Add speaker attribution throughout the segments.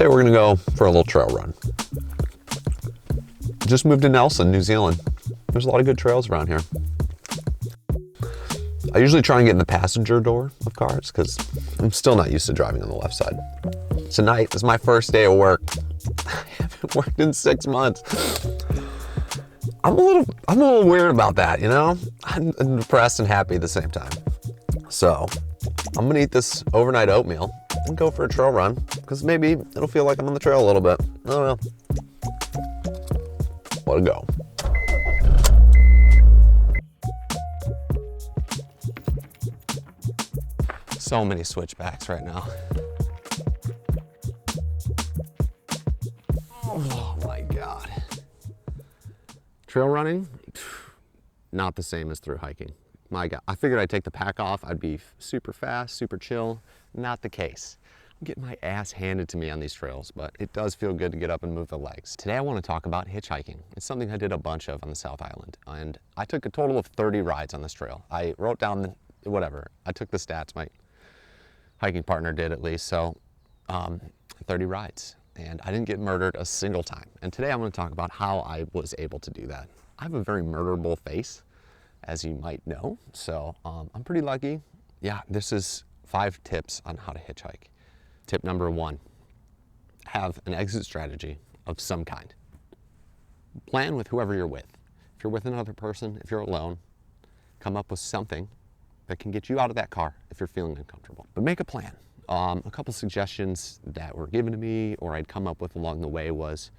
Speaker 1: Today we're gonna go for a little trail run. Just moved to Nelson, New Zealand. There's a lot of good trails around here. I usually try and get in the passenger door of cars because I'm still not used to driving on the left side. Tonight is my first day of work. I haven't worked in 6 months. I'm a little weird about that, you know? I'm depressed and happy at the same time. So I'm gonna eat this overnight oatmeal and go for a trail run because maybe it'll feel like I'm on the trail a little bit. I don't know. Let it go. So many switchbacks right now. Oh my God. Trail running, not the same as through hiking. My God, I figured I'd take the pack off. I'd be super fast, super chill. Not the case. I'm getting my ass handed to me on these trails, but it does feel good to get up and move the legs. Today I want to talk about hitchhiking. It's something I did a bunch of on the South Island, and I took a total of 30 rides on this trail. I wrote down whatever. I took the stats. My hiking partner did at least, so 30 rides. And I didn't get murdered a single time. And today I'm going to talk about how I was able to do that. I have a very murderable face, as you might know, so I'm pretty lucky. Yeah, this is 5 tips on how to hitchhike. Tip number 1, have an exit strategy of some kind. Plan with whoever you're with. If you're with another person, if you're alone, come up with something that can get you out of that car if you're feeling uncomfortable. But make a plan. A couple suggestions that were given to me or I'd come up with along the way was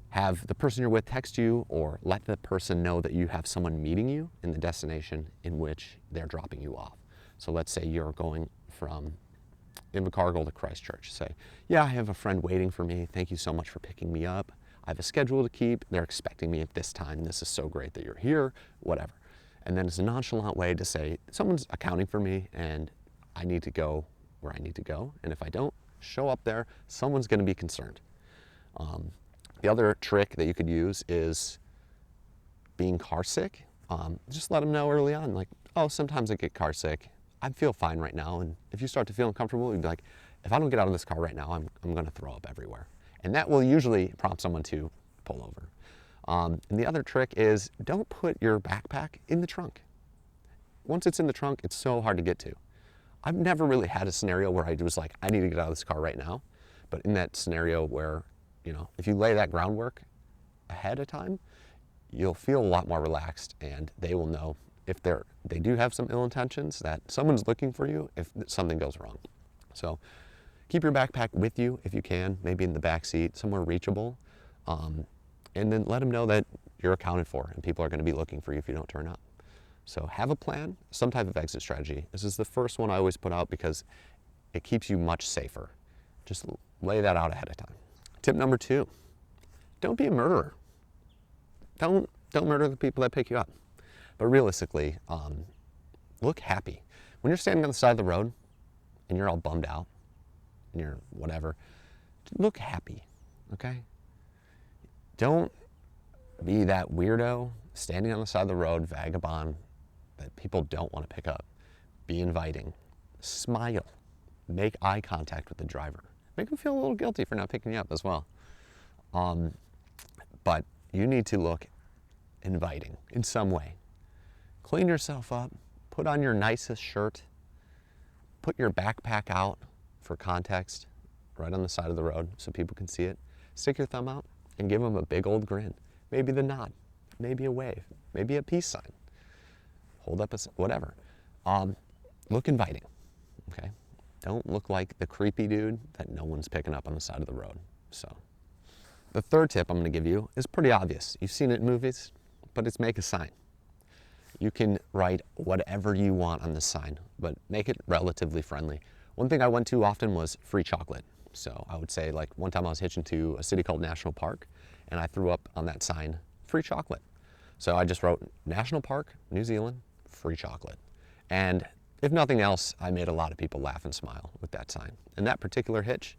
Speaker 1: have the person you're with text you or let the person know that you have someone meeting you in the destination in which they're dropping you off. So let's say you're going from Invercargill to Christchurch. Say, yeah, I have a friend waiting for me. Thank you so much for picking me up. I have a schedule to keep. They're expecting me at this time. This is so great that you're here, whatever. And then it's a nonchalant way to say, someone's accounting for me and I need to go where I need to go. And if I don't show up there, someone's going to be concerned. The other trick that you could use is being car sick. Just let them know early on, like, oh, sometimes I get car sick. I feel fine right now. And if you start to feel uncomfortable, you'd be like, if I don't get out of this car right now, I'm going to throw up everywhere. And that will usually prompt someone to pull over. And the other trick is don't put your backpack in the trunk. Once it's in the trunk, it's so hard to get to. I've never really had a scenario where I was like, I need to get out of this car right now. But in that scenario where, you know, if you lay that groundwork ahead of time, you'll feel a lot more relaxed and they will know if they do have some ill intentions that someone's looking for you if something goes wrong. So keep your backpack with you if you can, maybe in the back seat, somewhere reachable. And then let them know that you're accounted for and people are going to be looking for you if you don't turn up. So have a plan, some type of exit strategy. This is the first one I always put out because it keeps you much safer. Just lay that out ahead of time. Tip number 2, don't be a murderer. Don't murder the people that pick you up. But realistically, look happy. When you're standing on the side of the road and you're all bummed out and you're whatever, look happy, okay? Don't be that weirdo standing on the side of the road, vagabond, that people don't want to pick up. Be inviting. Smile. Make eye contact with the driver. Make them feel a little guilty for not picking you up as well. But you need to look inviting in some way. Clean yourself up. Put on your nicest shirt. Put your backpack out for context right on the side of the road so people can see it. Stick your thumb out and give them a big old grin. Maybe the nod. Maybe a wave. Maybe a peace sign. Hold up whatever. Look inviting, okay? Don't look like the creepy dude that no one's picking up on the side of the road. So the third tip I'm going to give you is pretty obvious. You've seen it in movies, but it's make a sign. You can write whatever you want on the sign, but make it relatively friendly. One thing I went to often was free chocolate. So I would say, like, one time I was hitching to a city called National Park, and I threw up on that sign, free chocolate. So I just wrote National Park, New Zealand, free chocolate. And if nothing else, I made a lot of people laugh and smile with that sign. In that particular hitch,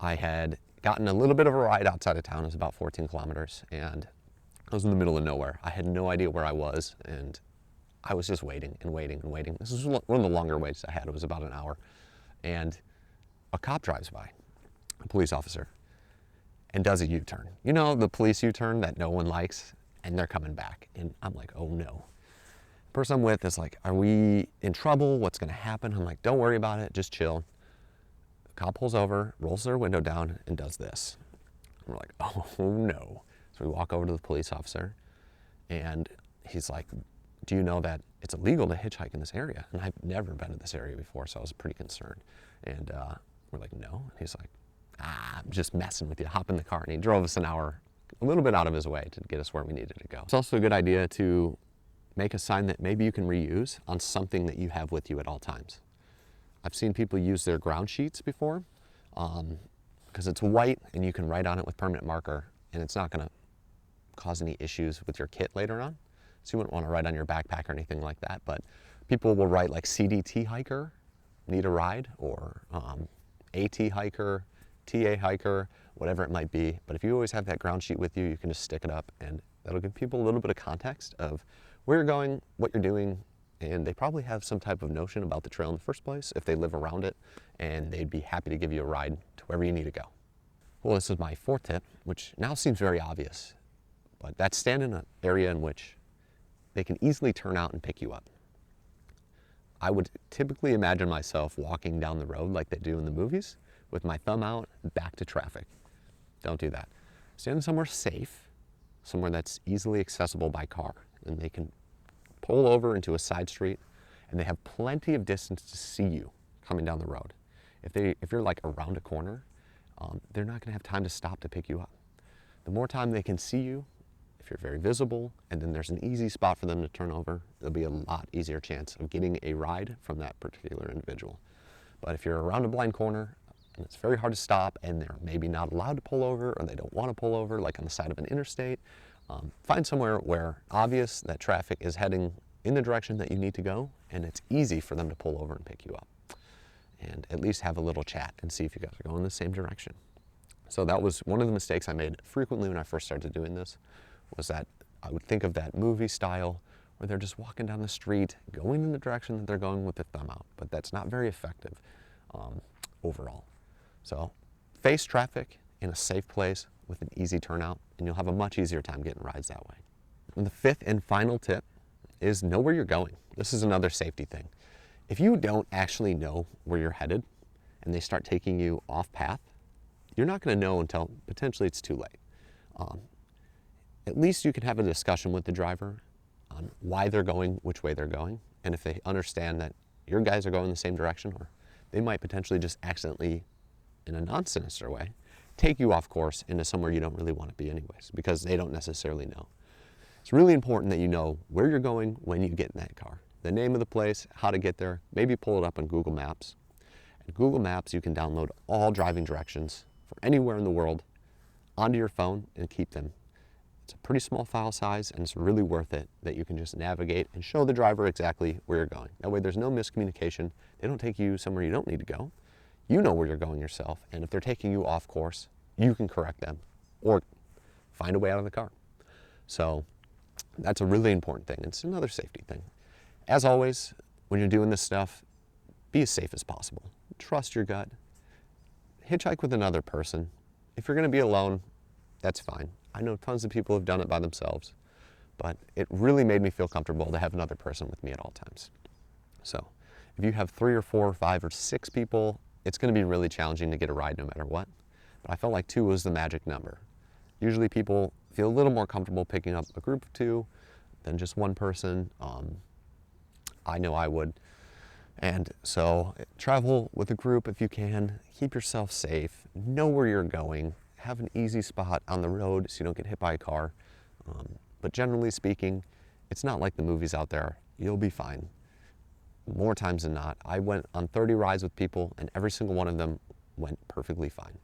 Speaker 1: I had gotten a little bit of a ride outside of town. It was about 14 kilometers, and I was in the middle of nowhere. I had no idea where I was, and I was just waiting and waiting and waiting. This was one of the longer waits I had. It was about an hour. And a cop drives by, a police officer, and does a U-turn. You know, the police U-turn that no one likes, and they're coming back. And I'm like, oh no. The person I'm with is like, are we in trouble? What's gonna happen? I'm like, don't worry about it, just chill. The cop pulls over, rolls their window down, and does this. And we're like, oh no. So we walk over to the police officer, and he's like, do you know that it's illegal to hitchhike in this area? And I've never been to this area before, so I was pretty concerned. And we're like, no. And he's like, I'm just messing with you. Hop in the car. And he drove us an hour, a little bit out of his way to get us where we needed to go. It's also a good idea to make a sign that maybe you can reuse on something that you have with you at all times. I've seen people use their ground sheets before because it's white and you can write on it with permanent marker, and it's not going to cause any issues with your kit later on. So you wouldn't want to write on your backpack or anything like that, but people will write like CDT hiker, need a ride, or AT hiker, TA hiker, whatever it might be. But if you always have that ground sheet with you, you can just stick it up, and that'll give people a little bit of context of where you're going, what you're doing, and they probably have some type of notion about the trail in the first place if they live around it, and they'd be happy to give you a ride to wherever you need to go. Well, this is my fourth tip, which now seems very obvious, but that's stand in an area in which they can easily turn out and pick you up. I would typically imagine myself walking down the road like they do in the movies with my thumb out back to traffic. Don't do that. Stand somewhere safe, somewhere that's easily accessible by car, and they can pull over into a side street and they have plenty of distance to see you coming down the road. If you're like around a corner, they're not gonna have time to stop to pick you up. The more time they can see you, if you're very visible, and then there's an easy spot for them to turn over, there'll be a lot easier chance of getting a ride from that particular individual. But if you're around a blind corner, and it's very hard to stop, and they're maybe not allowed to pull over, or they don't want to pull over, like on the side of an interstate, find somewhere where obvious that traffic is heading in the direction that you need to go, and it's easy for them to pull over and pick you up. And at least have a little chat and see if you guys are going in the same direction. So that was one of the mistakes I made frequently when I first started doing this, was that I would think of that movie style where they're just walking down the street, going in the direction that they're going with their thumb out, but that's not very effective overall. So face traffic in a safe place with an easy turnout, and you'll have a much easier time getting rides that way. And the fifth and final tip is know where you're going. This is another safety thing. If you don't actually know where you're headed and they start taking you off path, you're not going to know until potentially it's too late. At least you can have a discussion with the driver on why they're going, which way they're going, and if they understand that your guys are going the same direction, or they might potentially just accidentally, in a non-sinister way, take you off course into somewhere you don't really want to be anyways, because they don't necessarily know. It's really important that you know where you're going when you get in that car. The name of the place, how to get there, maybe pull it up on Google Maps. And Google Maps, you can download all driving directions for anywhere in the world onto your phone and keep them. It's a pretty small file size, and it's really worth it that you can just navigate and show the driver exactly where you're going. That way there's no miscommunication. They don't take you somewhere you don't need to go. You know where you're going yourself, and if they're taking you off course, you can correct them or find a way out of the car. So that's a really important thing. It's another safety thing. As always, when you're doing this stuff, be as safe as possible. Trust your gut. Hitchhike with another person. If you're going to be alone, that's fine. I know tons of people have done it by themselves, but it really made me feel comfortable to have another person with me at all times. So if you have 3 or 4 or 5 or 6 people, it's going to be really challenging to get a ride no matter what. But I felt like 2 was the magic number. Usually people feel a little more comfortable picking up a group of 2 than just one person. I know I would. And so travel with a group if you can. Keep yourself safe. Know where you're going. Have an easy spot on the road so you don't get hit by a car. But generally speaking, it's not like the movies out there. You'll be fine. More times than not. I went on 30 rides with people, and every single one of them went perfectly fine.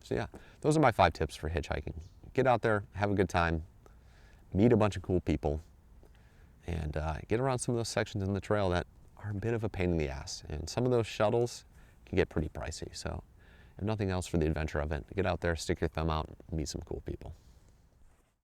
Speaker 1: So yeah, those are my 5 tips for hitchhiking. Get out there, have a good time, meet a bunch of cool people, and get around some of those sections in the trail that are a bit of a pain in the ass. And some of those shuttles can get pretty pricey. So if nothing else, for the adventure of it, get out there, stick your thumb out, and meet some cool people.